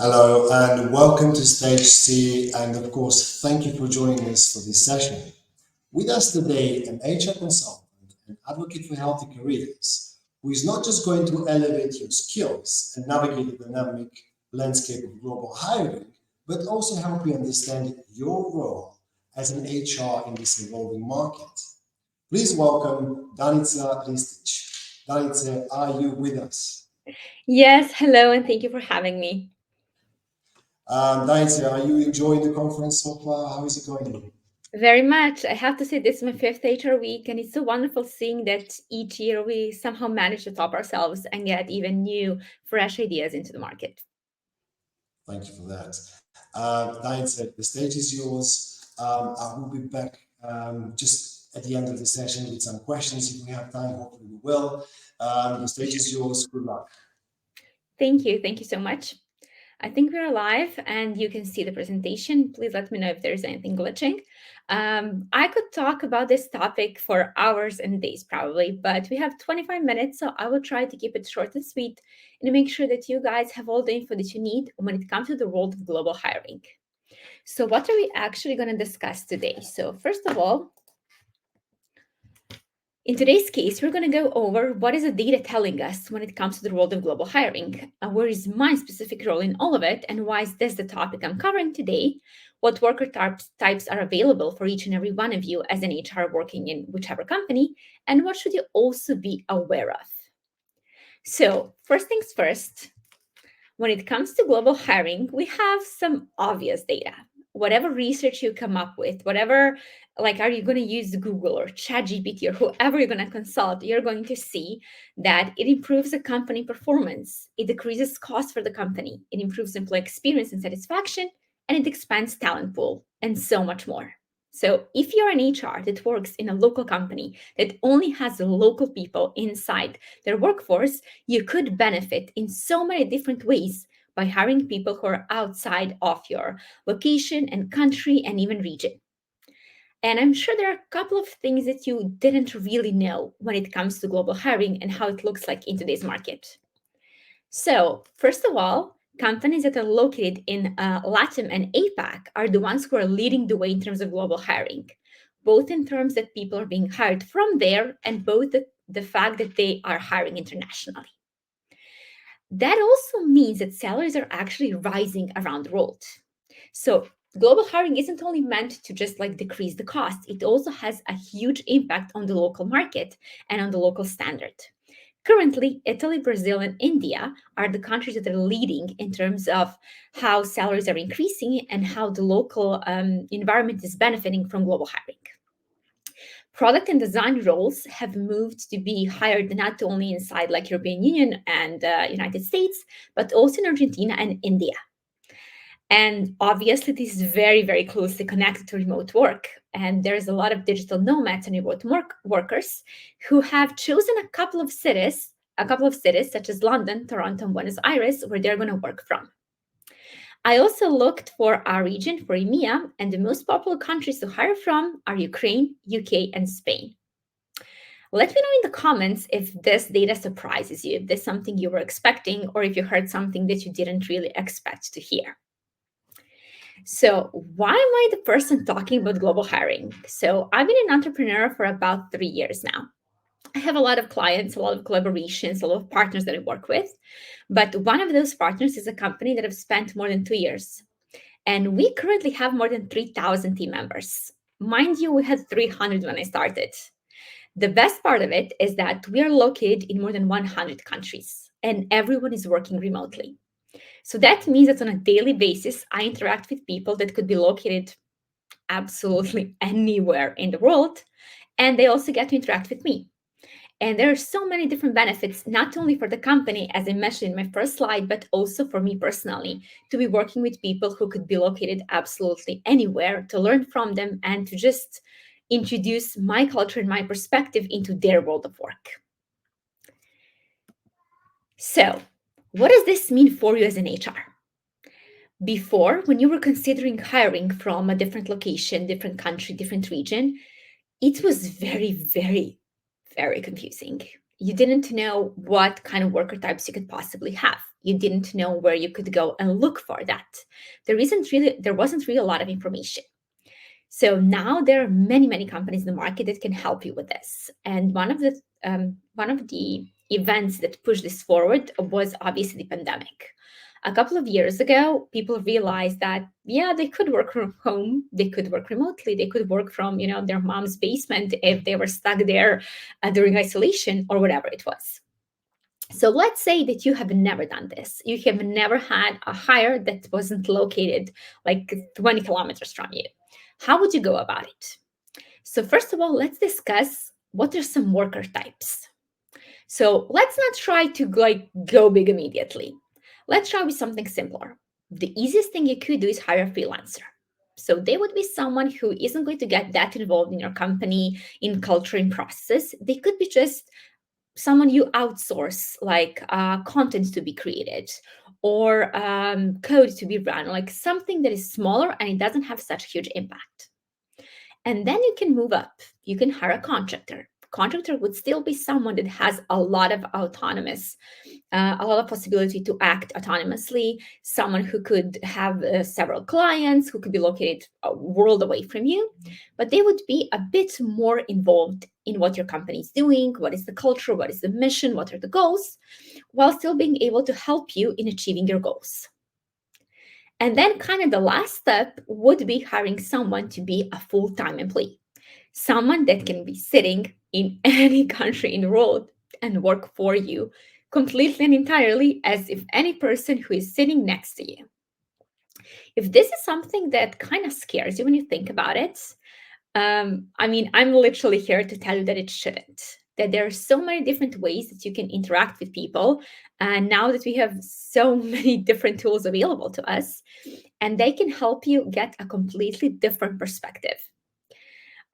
Hello and welcome to Stage C, and of course, thank you for joining us for this session. With us today, an HR consultant and advocate for healthy careers, who is not just going to elevate your skills and navigate the dynamic landscape of global hiring, but also help you understand your role as an HR in this evolving market. Please welcome Danica Ristić. Danica, are you with us? Yes, hello, and thank you for having me. Danica, are you enjoying the conference so far? How is it going? Very much. I have to say, this is my fifth HR week, and it's so wonderful seeing that each year we somehow manage to top ourselves and get even new, fresh ideas into the market. Thank you for that. Danica, the stage is yours. I will be back just at the end of the session with some questions if we have time. Hopefully, we will. The stage is yours. Good luck. Thank you. Thank you so much. I think we're live and you can see the presentation. Please let me know if there's anything glitching. I could talk about this topic for hours and days probably, but we have 25 minutes, so I will try to keep it short and sweet and make sure that you guys have all the info that you need when it comes to the world of global hiring. So, what are we actually going to discuss today? So, first of all, in today's case, we're going to go over what is the data telling us when it comes to the world of global hiring, where is my specific role in all of it, and why is this the topic I'm covering today, what worker types are available for each and every one of you as an HR working in whichever company, and what should you also be aware of. So, first things first, when it comes to global hiring, we have some obvious data. Whatever research you come up with, whatever, like, are you going to use Google or ChatGPT or whoever you're going to consult, you're going to see that it improves the company performance, it decreases cost for the company, it improves employee experience and satisfaction, and it expands talent pool, and so much more. So, if you're an HR that works in a local company that only has local people inside their workforce, you could benefit in so many different ways by hiring people who are outside of your location and country and even region. And I'm sure there are a couple of things that you didn't really know when it comes to global hiring and how it looks like in today's market. So, first of all, companies that are located in LATAM and APAC are the ones who are leading the way in terms of global hiring, both in terms that people are being hired from there and both the fact that they are hiring internationally. That also means that salaries are actually rising around the world. So global hiring isn't only meant to just like decrease the cost, it also has a huge impact on the local market and on the local standard. Currently, Italy, Brazil, and India are the countries that are leading in terms of how salaries are increasing and how the local environment is benefiting from global hiring. Product and design roles have moved to be hired not only inside like European Union and United States, but also in Argentina and India. And obviously, this is very, very closely connected to remote work. And there's a lot of digital nomads and remote workers who have chosen a couple of cities such as London, Toronto, and Buenos Aires, where they're going to work from. I also looked for our region for EMEA, and the most popular countries to hire from are Ukraine, UK, and Spain. Let me know in the comments if this data surprises you, if this is something you were expecting, or if you heard something that you didn't really expect to hear. So, why am I the person talking about global hiring? So, I've been an entrepreneur for about 3 years now. I have a lot of clients, a lot of collaborations, a lot of partners that I work with. But one of those partners is a company that I've spent more than 2 years. And we currently have more than 3,000 team members. Mind you, we had 300 when I started. The best part of it is that we are located in more than 100 countries and everyone is working remotely. So that means that on a daily basis, I interact with people that could be located absolutely anywhere in the world, and they also get to interact with me. And there are so many different benefits, not only for the company, as I mentioned in my first slide, but also for me personally, to be working with people who could be located absolutely anywhere, to learn from them, and to just introduce my culture and my perspective into their world of work. So, what does this mean for you as an HR? Before, when you were considering hiring from a different location, different country, different region, it was very, very confusing. You didn't know what kind of worker types you could possibly have. You didn't know where you could go and look for that. There wasn't really a lot of information. So now there are many, many companies in the market that can help you with this. And one of the events that pushed this forward was obviously the pandemic. A couple of years ago, people realized that yeah, they could work from home, they could work remotely, they could work from their mom's basement if they were stuck there during isolation or whatever it was. So let's say that you have never done this. You have never had a hire that wasn't located like 20 kilometers from you. How would you go about it? So first of all, let's discuss what are some worker types. So let's not try to go big immediately. Let's try with something simpler. The easiest thing you could do is hire a freelancer. So they would be someone who isn't going to get that involved in your company, in culture, in process. They could be just someone you outsource, like content to be created or code to be run, like something that is smaller and it doesn't have such huge impact. And then you can move up. You can hire a contractor. Contractor would still be someone that has a lot of a lot of possibility to act autonomously, someone who could have several clients, who could be located a world away from you, but they would be a bit more involved in what your company is doing, what is the culture, what is the mission, what are the goals, while still being able to help you in achieving your goals. And then kind of the last step would be hiring someone to be a full-time employee, someone that can be sitting in any country in the world and work for you completely and entirely as if any person who is sitting next to you. If this is something that kind of scares you when you think about it, I mean, I'm literally here to tell you that it shouldn't. That there are so many different ways that you can interact with people. And now that we have so many different tools available to us, and they can help you get a completely different perspective.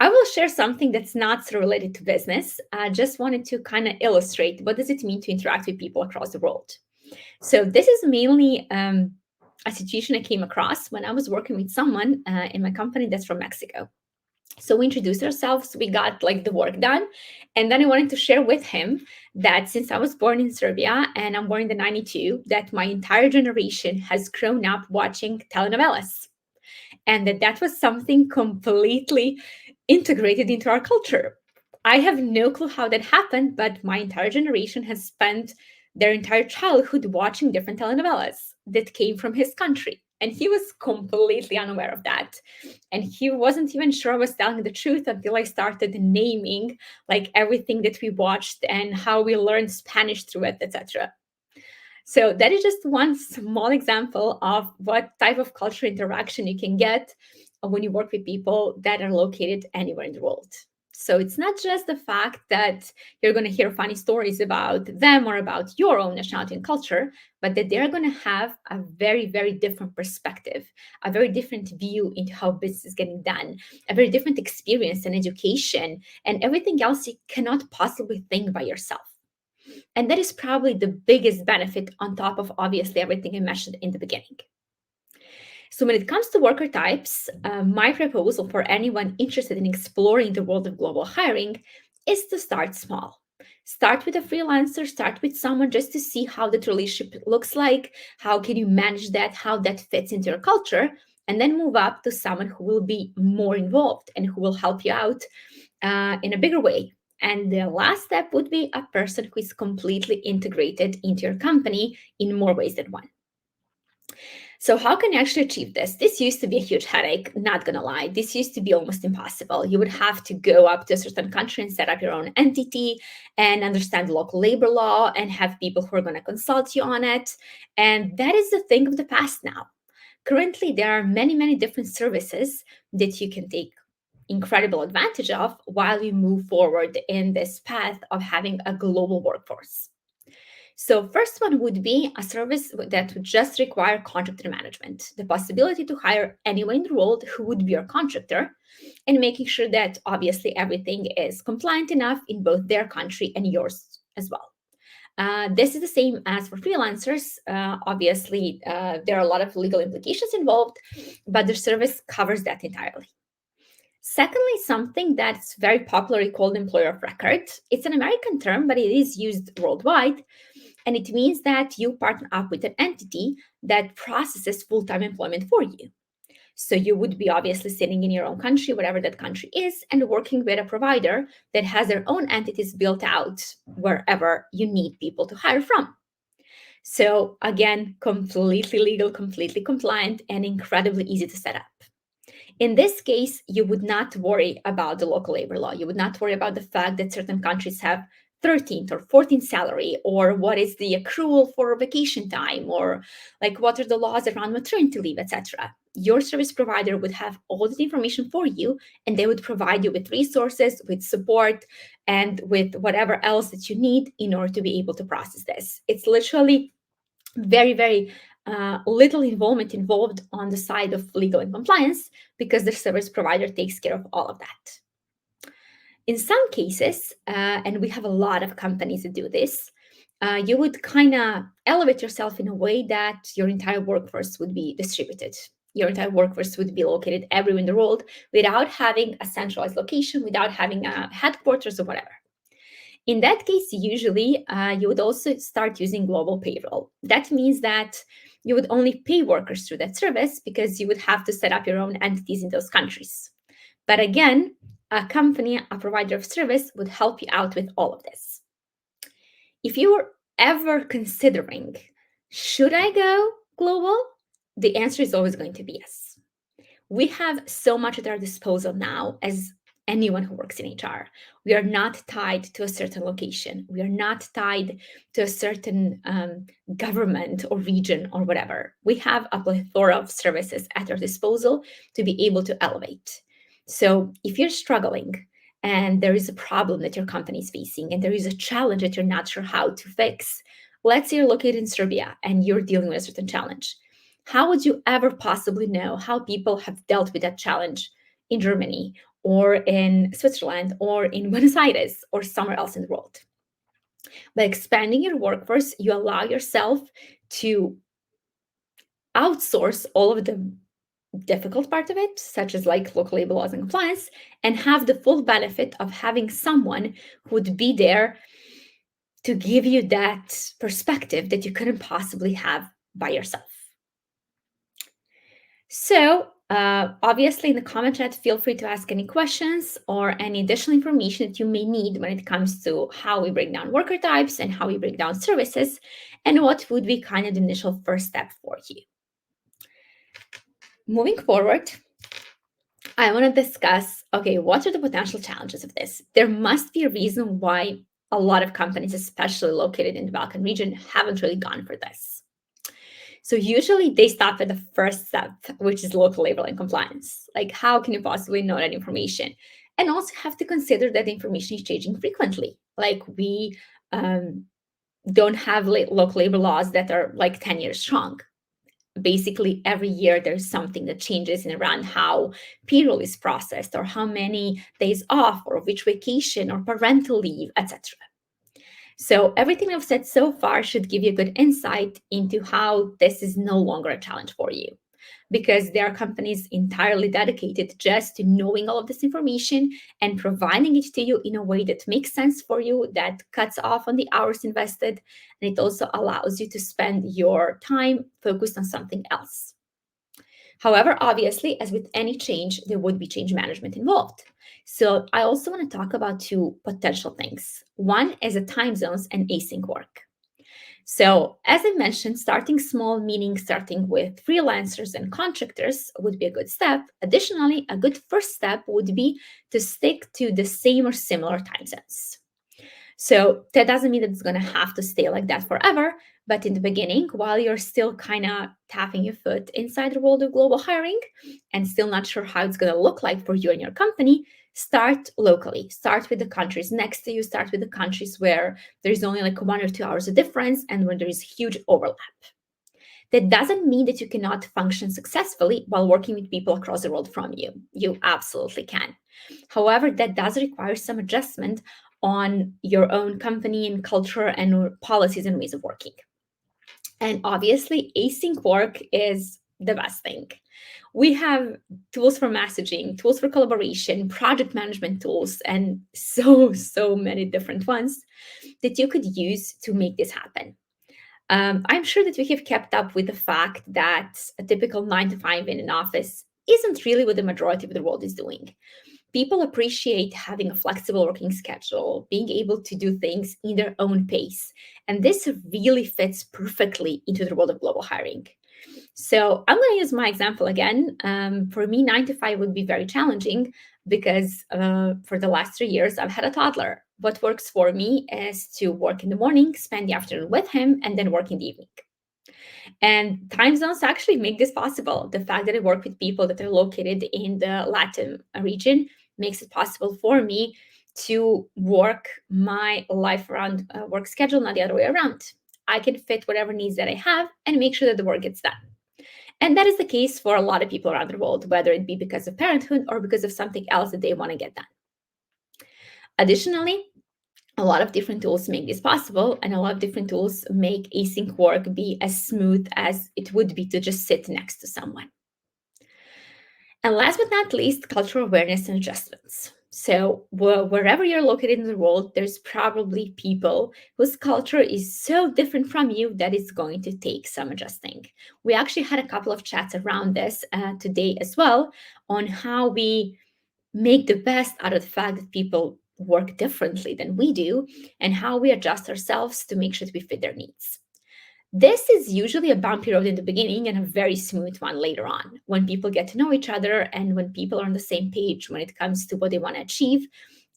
I will share something that's not so related to business. I just wanted to kind of illustrate what does it mean to interact with people across the world. So this is mainly a situation I came across when I was working with someone in my company that's from Mexico. So we introduced ourselves, we got like the work done, and then I wanted to share with him that since I was born in Serbia and I'm born in the 92, that my entire generation has grown up watching telenovelas, and that was something completely integrated into our culture. I have no clue how that happened, but my entire generation has spent their entire childhood watching different telenovelas that came from his country. And he was completely unaware of that. And he wasn't even sure I was telling the truth until I started naming like everything that we watched and how we learned Spanish through it, etc. So that is just one small example of what type of cultural interaction you can get when you work with people that are located anywhere in the world. So it's not just the fact that you're going to hear funny stories about them or about your own nationality and culture, but that they're going to have a very, very different perspective, a very different view into how business is getting done, a very different experience and education, and everything else you cannot possibly think by yourself. And that is probably the biggest benefit on top of obviously everything I mentioned in the beginning. So when it comes to worker types, my proposal for anyone interested in exploring the world of global hiring is to start small. Start with a freelancer, start with someone just to see how that relationship looks like, how can you manage that, how that fits into your culture, and then move up to someone who will be more involved and who will help you out in a bigger way. And the last step would be a person who is completely integrated into your company in more ways than one. So how can you actually achieve this? This used to be a huge headache, not gonna lie. This used to be almost impossible. You would have to go up to a certain country and set up your own entity and understand local labor law and have people who are gonna consult you on it. And that is the thing of the past now. Currently, there are many, many different services that you can take incredible advantage of while you move forward in this path of having a global workforce. So first one would be a service that would just require contractor management, the possibility to hire anyone in the world who would be your contractor and making sure that obviously everything is compliant enough in both their country and yours as well. This is the same as for freelancers. Obviously, there are a lot of legal implications involved, but the service covers that entirely. Secondly, something that's very popularly called employer of record. It's an American term, but it is used worldwide. And it means that you partner up with an entity that processes full-time employment for you. So you would be obviously sitting in your own country, whatever that country is, and working with a provider that has their own entities built out wherever you need people to hire from. So again, completely legal, completely compliant, and incredibly easy to set up. In this case, you would not worry about the local labor law. You would not worry about the fact that certain countries have 13th or 14th salary, or what is the accrual for vacation time, or like what are the laws around maternity leave, etc. Your service provider would have all the information for you, and they would provide you with resources, with support, and with whatever else that you need in order to be able to process this. It's literally very, very little involved on the side of legal and compliance, because the service provider takes care of all of that. In some cases, and we have a lot of companies that do this, you would kind of elevate yourself in a way that your entire workforce would be distributed. Your entire workforce would be located everywhere in the world without having a centralized location, without having a headquarters or whatever. In that case, usually you would also start using global payroll. That means that you would only pay workers through that service because you would have to set up your own entities in those countries. But again, a company, a provider of service would help you out with all of this. If you were ever considering, should I go global? The answer is always going to be yes. We have so much at our disposal now as anyone who works in HR. We are not tied to a certain location. We are not tied to a certain government or region or whatever. We have a plethora of services at our disposal to be able to elevate. So if you're struggling and there is a problem that your company is facing and there is a challenge that you're not sure how to fix, let's say you're located in Serbia and you're dealing with a certain challenge. How would you ever possibly know how people have dealt with that challenge in Germany or in Switzerland or in Buenos Aires or somewhere else in the world? By expanding your workforce, you allow yourself to outsource all of the difficult part of it, such as like local labor laws and compliance, and have the full benefit of having someone who would be there to give you that perspective that you couldn't possibly have by yourself. So obviously in the comment chat, feel free to ask any questions or any additional information that you may need when it comes to how we break down worker types and how we break down services, and what would be kind of the initial first step for you. Moving forward, I want to discuss, okay, what are the potential challenges of this? There must be a reason why a lot of companies, especially located in the Balkan region, haven't really gone for this. So usually they start with the first step, which is local labor and compliance. Like, how can you possibly know that information? And also have to consider that the information is changing frequently. Like, we don't have local labor laws that are like 10 years strong. Basically, every year there's something that changes in around how payroll is processed, or how many days off, or which vacation or parental leave, etc. So everything I've said so far should give you a good insight into how this is no longer a challenge for you, because there are companies entirely dedicated just to knowing all of this information and providing it to you in a way that makes sense for you, that cuts off on the hours invested, and it also allows you to spend your time focused on something else. However, obviously, as with any change, there would be change management involved. So I also want to talk about two potential things. One is the time zones and async work. So as I mentioned, starting small, meaning starting with freelancers and contractors, would be a good step. Additionally, a good first step would be to stick to the same or similar time zones. So that doesn't mean that it's going to have to stay like that forever. But in the beginning, while you're still kind of tapping your foot inside the world of global hiring and still not sure how it's going to look like for you and your company, start locally. Start with the countries next to you. Start with the countries where there's only like 1 or 2 hours of difference and where there is huge overlap. That doesn't mean that you cannot function successfully while working with people across the world from you. You absolutely can. However, that does require some adjustment on your own company and culture and policies and ways of working. And obviously, async work is the best thing. We have tools for messaging, tools for collaboration, project management tools, and so many different ones that you could use to make this happen. I'm sure that we have kept up with the fact that a typical 9 to 5 in an office isn't really what the majority of the world is doing. People appreciate having a flexible working schedule, being able to do things in their own pace. And this really fits perfectly into the world of global hiring. So I'm going to use my example again. For me, 9 to 5 would be very challenging because for the last 3 years, I've had a toddler. What works for me is to work in the morning, spend the afternoon with him, and then work in the evening. And time zones actually make this possible. The fact that I work with people that are located in the Latin region makes it possible for me to work my life around work schedule, not the other way around. I can fit whatever needs that I have and make sure that the work gets done. And that is the case for a lot of people around the world, whether it be because of parenthood or because of something else that they want to get done. Additionally, a lot of different tools make this possible, and a lot of different tools make async work be as smooth as it would be to just sit next to someone. And last but not least, cultural awareness and adjustments. So, wherever you're located in the world, there's probably people whose culture is so different from you that it's going to take some adjusting. We actually had a couple of chats around this today as well on how we make the best out of the fact that people work differently than we do and how we adjust ourselves to make sure that we fit their needs. This is usually a bumpy road in the beginning and a very smooth one later on when people get to know each other and when people are on the same page when it comes to what they want to achieve.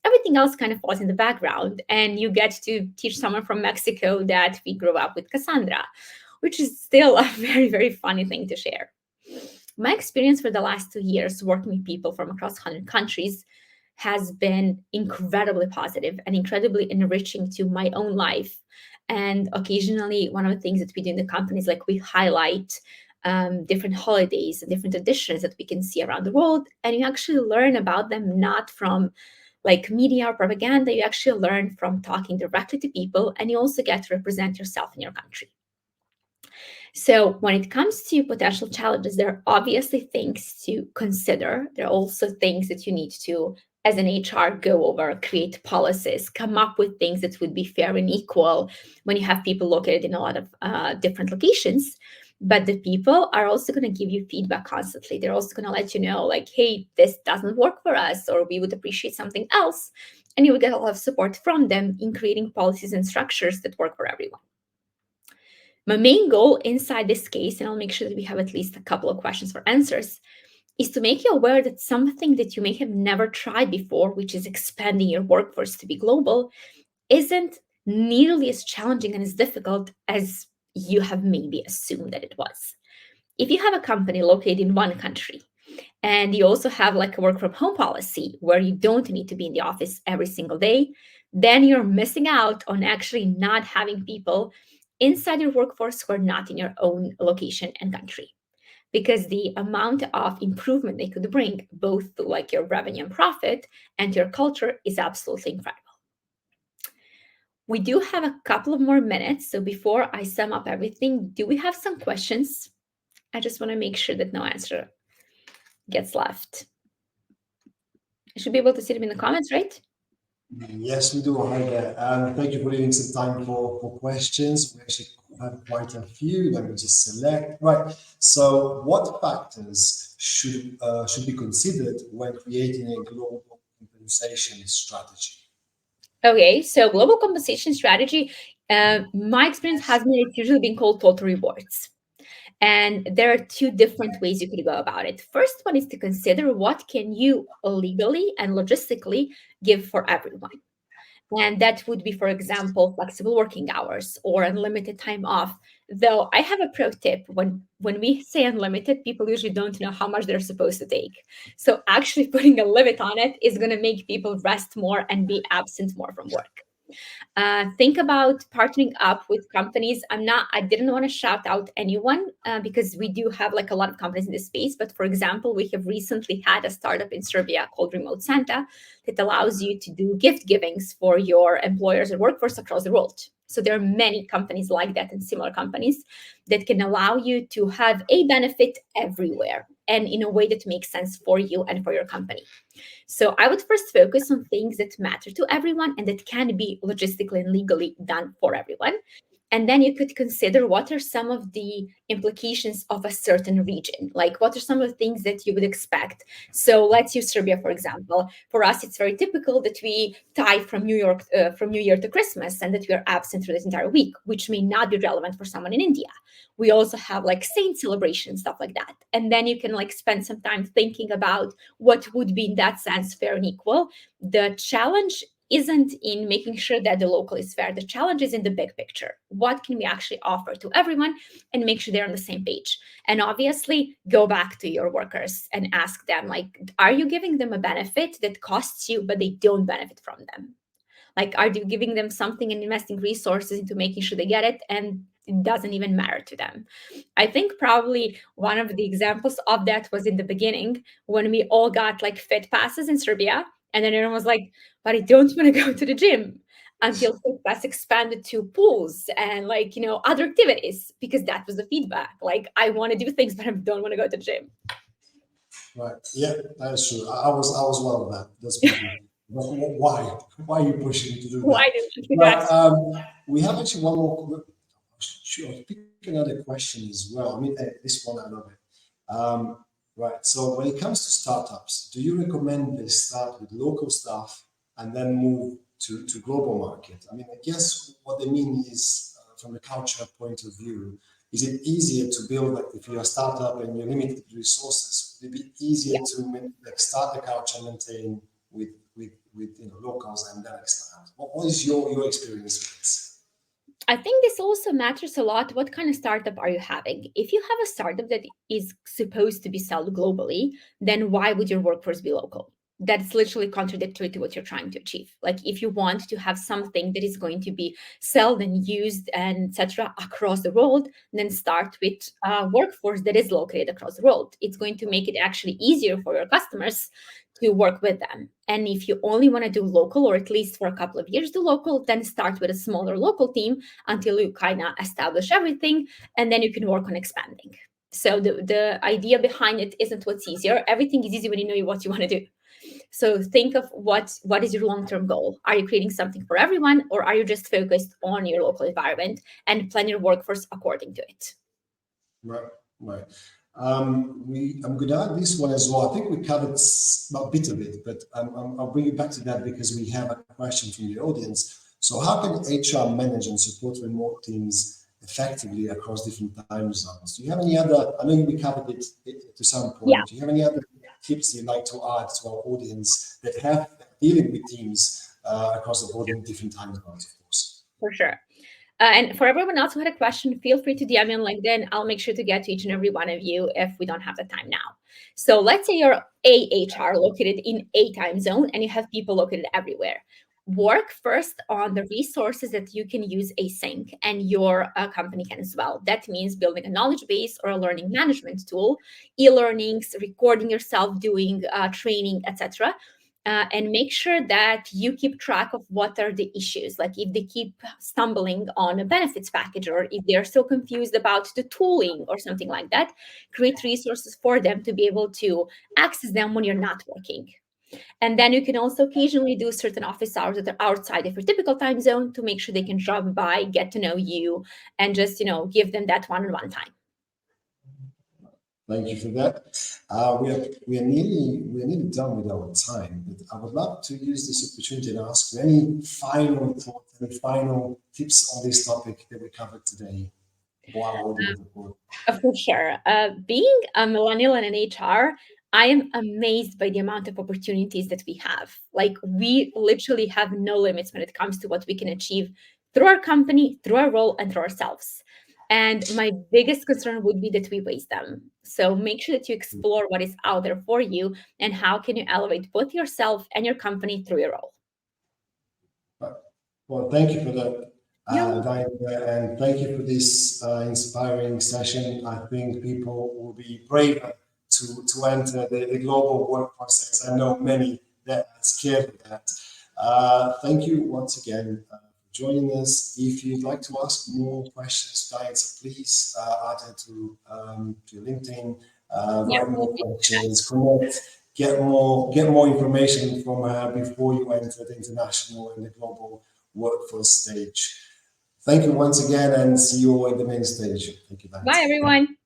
Everything else kind of falls in the background, and you get to teach someone from Mexico that we grew up with Cassandra, which is still a very, very funny thing to share. My experience for the last 2 years working with people from across 100 countries has been incredibly positive and incredibly enriching to my own life. And occasionally, one of the things that we do in the company is like we highlight different holidays and different traditions that we can see around the world. And you actually learn about them not from like media or propaganda. You actually learn from talking directly to people, and you also get to represent yourself in your country. So, when it comes to potential challenges, there are obviously things to consider. There are also things that you need to, as an HR, go over, create policies, come up with things that would be fair and equal when you have people located in a lot of different locations. But the people are also going to give you feedback constantly. They're also going to let you know, like, hey, this doesn't work for us, or we would appreciate something else. And you will get a lot of support from them in creating policies and structures that work for everyone. My main goal inside this case, and I'll make sure that we have at least a couple of questions for answers, is to make you aware that something that you may have never tried before, which is expanding your workforce to be global, isn't nearly as challenging and as difficult as you have maybe assumed that it was. If you have a company located in one country and you also have like a work from home policy where you don't need to be in the office every single day, then you're missing out on actually not having people inside your workforce who are not in your own location and country, because the amount of improvement they could bring both to like your revenue and profit and your culture is absolutely incredible. We do have a couple of more minutes, so before I sum up everything, do we have some questions? I just want to make sure that no answer gets left. I should be able to see them in the comments, right? Yes, we do. Hi there. Thank you for leaving some time for questions. We actually have quite a few. Let me just select. Right. So, what factors should be considered when creating a global compensation strategy? Okay, so global compensation strategy, my experience has been it's usually been called total rewards. And there are two different ways you could go about it. First one is to consider what can you legally and logistically give for everyone. And that would be, for example, flexible working hours or unlimited time off. Though I have a pro tip, when we say unlimited, people usually don't know how much they're supposed to take. So actually putting a limit on it is going to make people rest more and be absent more from work. Think about partnering up with companies. I didn't want to shout out anyone because we do have like a lot of companies in this space. But for example, we have recently had a startup in Serbia called Remote Santa that allows you to do gift givings for your employers and workforce across the world. So there are many companies like that and similar companies that can allow you to have a benefit everywhere and in a way that makes sense for you and for your company. So I would first focus on things that matter to everyone and that can be logistically and legally done for everyone. And then you could consider what are some of the implications of a certain region, like what are some of the things that you would expect. So let's use Serbia, for example. For us, it's very typical that we tie from from New Year to Christmas, and that we are absent for this entire week, which may not be relevant for someone in India. We also have like saint celebrations, stuff like that. And then you can like spend some time thinking about what would be in that sense fair and equal. The challenge isn't in making sure that the local is fair. The challenge is in the big picture. What can we actually offer to everyone and make sure they're on the same page? And obviously, go back to your workers and ask them, like, are you giving them a benefit that costs you, but they don't benefit from them? Like, are you giving them something and investing resources into making sure they get it, and it doesn't even matter to them? I think probably one of the examples of that was in the beginning when we all got like fit passes in Serbia. And then everyone was like, but I don't want to go to the gym, until fit pass expanded to pools and like, other activities, because that was the feedback. Like, I want to do things, but I don't want to go to the gym. Right. Yeah, that is true. I was one of that. Those people. Why? Why are you pushing me to do Why that? did you do But that? we have actually one more. Sure, pick another question as well. I mean, this one I love it. Right. So when it comes to startups, do you recommend they start with local stuff and then move to global market? I mean, I guess what they mean is from a culture point of view, is it easier to build, like if you're a startup and you're limited resources, would it be easier Yeah. to like start the culture and maintain with locals and then expand? What is your experience with this? I think this also matters a lot. What kind of startup are you having? If you have a startup that is supposed to be sold globally, then why would your workforce be local? That's literally contradictory to what you're trying to achieve. Like, if you want to have something that is going to be sold and used and etc. across the world, then start with a workforce that is located across the world. It's going to make it actually easier for your customers to work with them. And if you only want to do local, or at least for a couple of years do local, then start with a smaller local team until you kind of establish everything, and then you can work on expanding. So the idea behind it isn't what's easier. Everything is easy when you know what you want to do. So think of what is your long-term goal. Are you creating something for everyone, or are you just focused on your local environment and plan your workforce according to it? Right, right. I'm going to add this one as well. I think we covered a bit of it, but I'll bring you back to that because we have a question from the audience. So, how can HR manage and support remote teams effectively across different time zones? Do you have any other? I know we covered it to some Yeah. point. Do you have any other tips you'd like to add to our audience that have dealing with teams across the board in different time zones, of course? For sure. And for everyone else who had a question, feel free to DM me on LinkedIn. I'll make sure to get to each and every one of you if we don't have the time now. So let's say you're a HR located in a time zone and you have people located everywhere. Work first on the resources that you can use async, and your company can as well. That means building a knowledge base or a learning management tool, e-learnings, recording yourself doing training, etc. And make sure that you keep track of what are the issues. Like, if they keep stumbling on a benefits package, or if they're so confused about the tooling or something like that, create resources for them to be able to access them when you're not working. And then you can also occasionally do certain office hours that are outside of your typical time zone to make sure they can drop by, get to know you, and just, give them that one-on-one time. Thank you for that. We are nearly done with our time, but I would love to use this opportunity to ask you any final thoughts, any final tips on this topic that we covered today for our audience. For sure. Being a millennial and an HR, I am amazed by the amount of opportunities that we have. Like, we literally have no limits when it comes to what we can achieve through our company, through our role, and through ourselves. And my biggest concern would be that we waste them. So make sure that you explore what is out there for you and how can you elevate both yourself and your company through your role. Well, thank you for that, Yeah. Danica, and thank you for this inspiring session. I think people will be braver to enter the global workforce. I know many that are scared of that. Thank you once again for joining us. If you'd like to ask more questions, Danica, please add it to your LinkedIn, write more questions, connect. Get more information from her before you enter the international and the global workforce stage. Thank you once again and see you all in the main stage. Thank you, Danica. Bye, everyone.